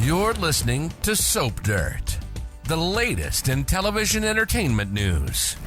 You're listening to Soap Dirt, the latest in television entertainment news.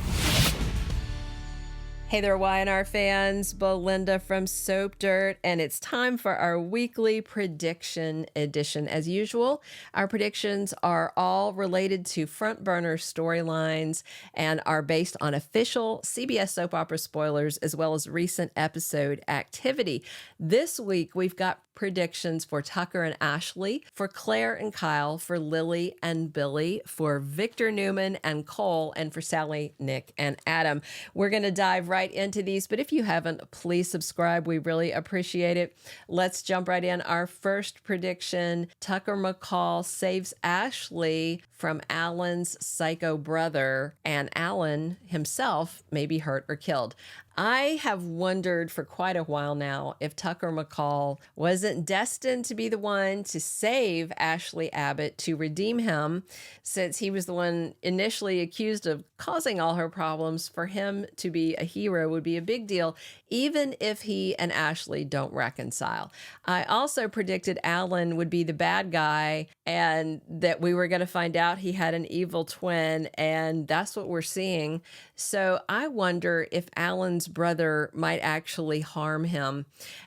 Hey there, Y&R fans. Belinda from Soap Dirt, and it's time for our weekly prediction edition. As usual, our predictions are all related to front burner storylines and are based on official CBS soap opera spoilers as well as recent episode activity. This week, we've got predictions for Tucker and Ashley, for Claire and Kyle, for Lily and Billy, for Victor Newman and Cole, and for Sally, Nick, and Adam. We're going to dive right into these, but if you haven't, please subscribe. We really appreciate it. Let's jump right in. Our first prediction, Tucker McCall saves Ashley from Alan's psycho brother, and Alan himself may be hurt or killed. I have wondered for quite a while now if Tucker McCall wasn't destined to be the one to save Ashley Abbott, to redeem him, since he was the one initially accused of causing all her problems. For him to be a hero would be a big deal, even if he and Ashley don't reconcile. I also predicted Alan would be the bad guy and that we were going to find out he had an evil twin, and that's what we're seeing. So I wonder if Alan's brother might actually harm him,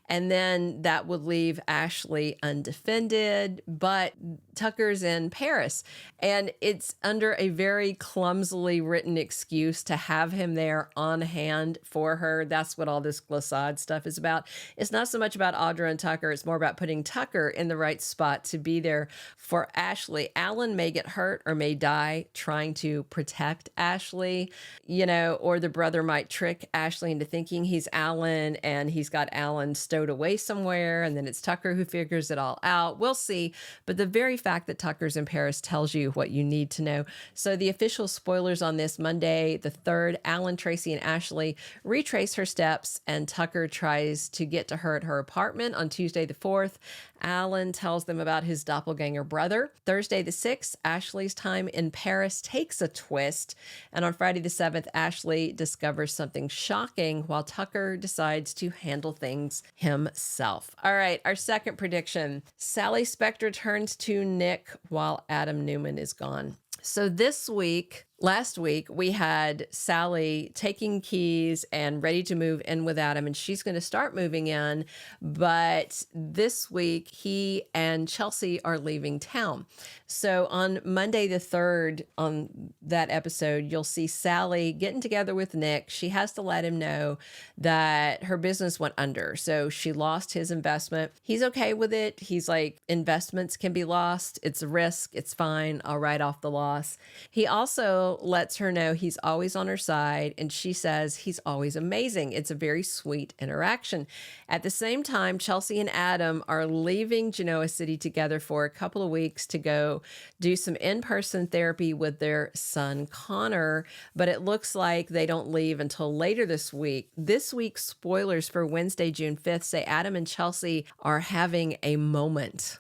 and then that would leave Ashley undefended. But Tucker's in Paris, and it's under a very clumsily written excuse to have him there on hand for her. That's what all this glissade stuff is about. It's not so much about Audra and Tucker. It's more about putting Tucker in the right spot to be there for Ashley. Alan may get hurt or may die trying to protect Ashley, or the brother might trick Ashley into thinking he's Alan, and he's got Alan stowed away somewhere, and then it's Tucker who figures it all out. We'll see. But the very fact that Tucker's in Paris tells you what you need to know. So the official spoilers on this Monday, the 3rd, Alan, Tracy, and Ashley retrace her steps, and Tucker tries to get to her at her apartment. On Tuesday, the 4th, Alan tells them about his doppelganger brother. Thursday, the 6th, Ashley's time in Paris takes a twist. And on Friday, the 7th, Ashley discovers something shocking while Tucker decides to handle things himself. All right, our second prediction. Sally Spectra turns to Nick while Adam Newman is gone. So last week, we had Sally taking keys and ready to move in with Adam, and she's going to start moving in. But this week, he and Chelsea are leaving town. So on Monday the 3rd, on that episode, you'll see Sally getting together with Nick. She has to let him know that her business went under. So she lost his investment. He's okay with it. He's like, investments can be lost. It's a risk. It's fine. I'll write off the loss. He also lets her know he's always on her side, and she says he's always amazing. It's a very sweet interaction. At the same time, Chelsea and Adam are leaving Genoa City together for a couple of weeks to go do some in-person therapy with their son, Connor, but it looks like they don't leave until later this week. This week's spoilers for Wednesday, June 5th say Adam and Chelsea are having a moment,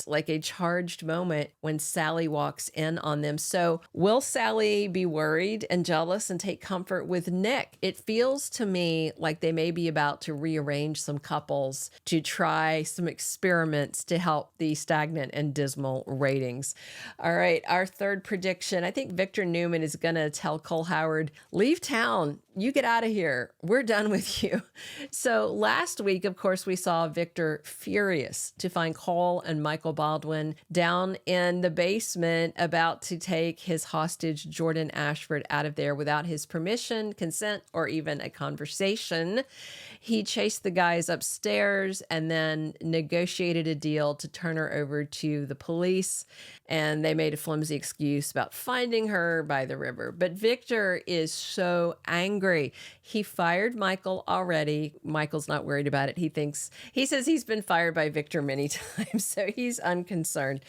like a charged moment when Sally walks in on them. So will Sally be worried and jealous and take comfort with Nick? It feels to me like they may be about to rearrange some couples to try some experiments to help the stagnant and dismal ratings. All right, our third prediction. I think Victor Newman is going to tell Cole Howard, leave town. You get out of here. We're done with you. So last week, of course, we saw Victor furious to find Cole and Michael Baldwin down in the basement about to take his hostage, Jordan Ashford, out of there without his permission, consent, or even a conversation. He chased the guys upstairs and then negotiated a deal to turn her over to the police. And they made a flimsy excuse about finding her by the river. But Victor is so angry. He fired Michael already. Michael's not worried about it. He says he's been fired by Victor many times, so he's unconcerned.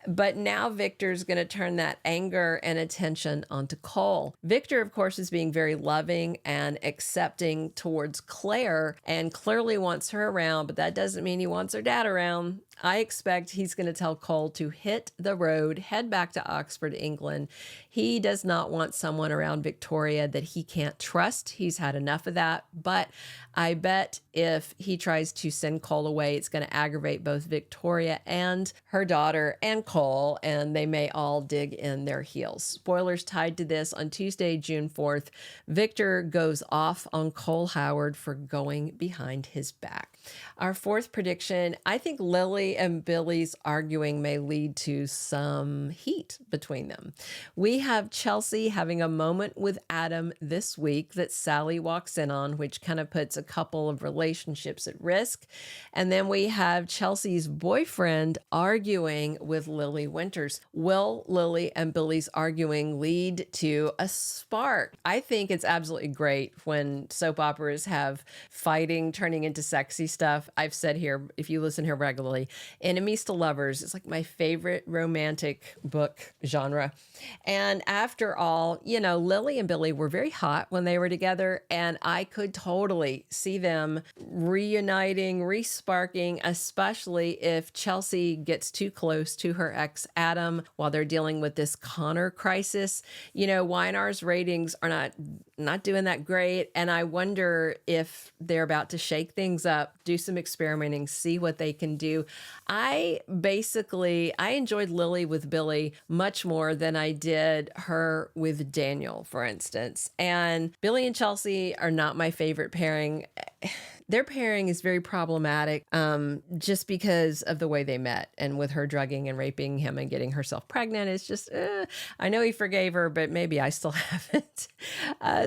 But now Victor's going to turn that anger and attention onto Cole. Victor, of course, is being very loving and accepting towards Claire and clearly wants her around, but that doesn't mean he wants her dad around. I expect he's going to tell Cole to hit the road, head back to Oxford, England. He does not want someone around Victoria that he can't trust. He's had enough of that. But I bet if he tries to send Cole away, it's going to aggravate both Victoria and her daughter and Cole, and they may all dig in their heels. Spoilers tied to this: on Tuesday, June 4th, Victor goes off on Cole Howard for going behind his back. Our fourth prediction, I think Lily and Billy's arguing may lead to some heat between them. We have Chelsea having a moment with Adam this week that Sally walks in on, which kind of puts a couple of relationships at risk. And then we have Chelsea's boyfriend arguing with Lily Winters. Will Lily and Billy's arguing lead to a spark? I think it's absolutely great when soap operas have fighting turning into sexy stuff. I've said here, if you listen here regularly, Enemies to Lovers is like my favorite romantic book genre. And after all, you know, Lily and Billy were very hot when they were together, and I could totally see them reuniting, resparking, especially if Chelsea gets too close to her ex Adam while they're dealing with this Connor crisis. You know, YNR's ratings are not doing that great, and I wonder if they're about to shake things up, do some experimenting, see what they can do. I enjoyed Lily with Billy much more than I did her with Daniel, for instance. And Billy and Chelsea are not my favorite pairing. Their pairing is very problematic just because of the way they met, and with her drugging and raping him and getting herself pregnant. It's just, I know he forgave her, but maybe I still haven't.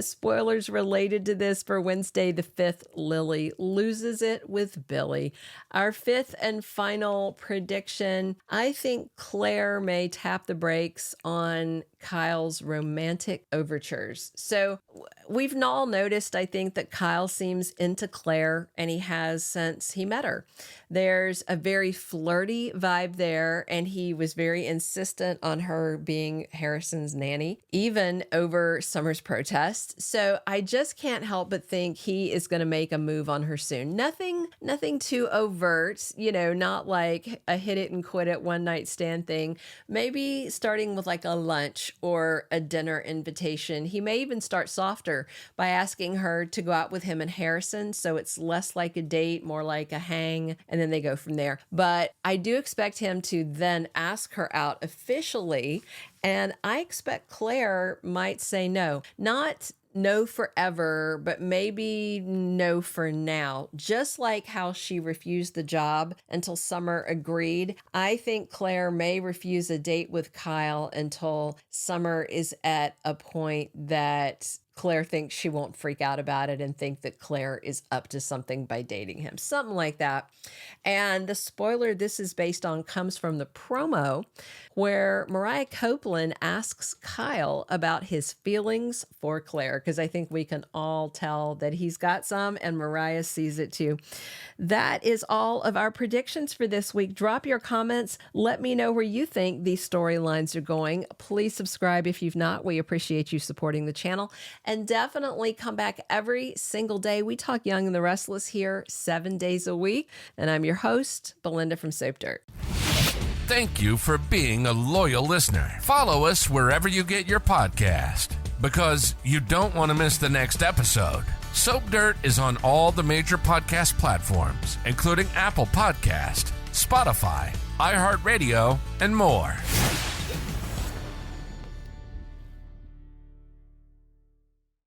Spoilers related to this for Wednesday the 5th, Lily loses it with Billy. Our fifth and final prediction, I think Claire may tap the brakes on Kyle's romantic overtures. So we've all noticed, I think, that Kyle seems into Claire, and he has since he met her. There's a very flirty vibe there, and he was very insistent on her being Harrison's nanny, even over Summer's protest. So I just can't help but think he is going to make a move on her soon. Nothing too overt, you know, not like a hit it and quit it one night stand thing. Maybe starting with like a lunch or a dinner invitation. He may even start softer by asking her to go out with him and Harrison, so it's less like a date, more like a hang, and then they go from there. But I do expect him to then ask her out officially, and I expect Claire might say no. Not no forever, but maybe no for now. Just like how she refused the job until Summer agreed, I think Claire may refuse a date with Kyle until Summer is at a point that Claire thinks she won't freak out about it and think that Claire is up to something by dating him. Something like that. And the spoiler this is based on comes from the promo where Mariah Copeland asks Kyle about his feelings for Claire, because I think we can all tell that he's got some, and Mariah sees it too. That is all of our predictions for this week. Drop your comments. Let me know where you think these storylines are going. Please subscribe if you've not. We appreciate you supporting the channel. And definitely come back every single day. We talk Young and the Restless here 7 days a week. And I'm your host, Belinda from Soap Dirt. Thank you for being a loyal listener. Follow us wherever you get your podcast, because you don't want to miss the next episode. Soap Dirt is on all the major podcast platforms, including Apple Podcast, Spotify, iHeartRadio, and more.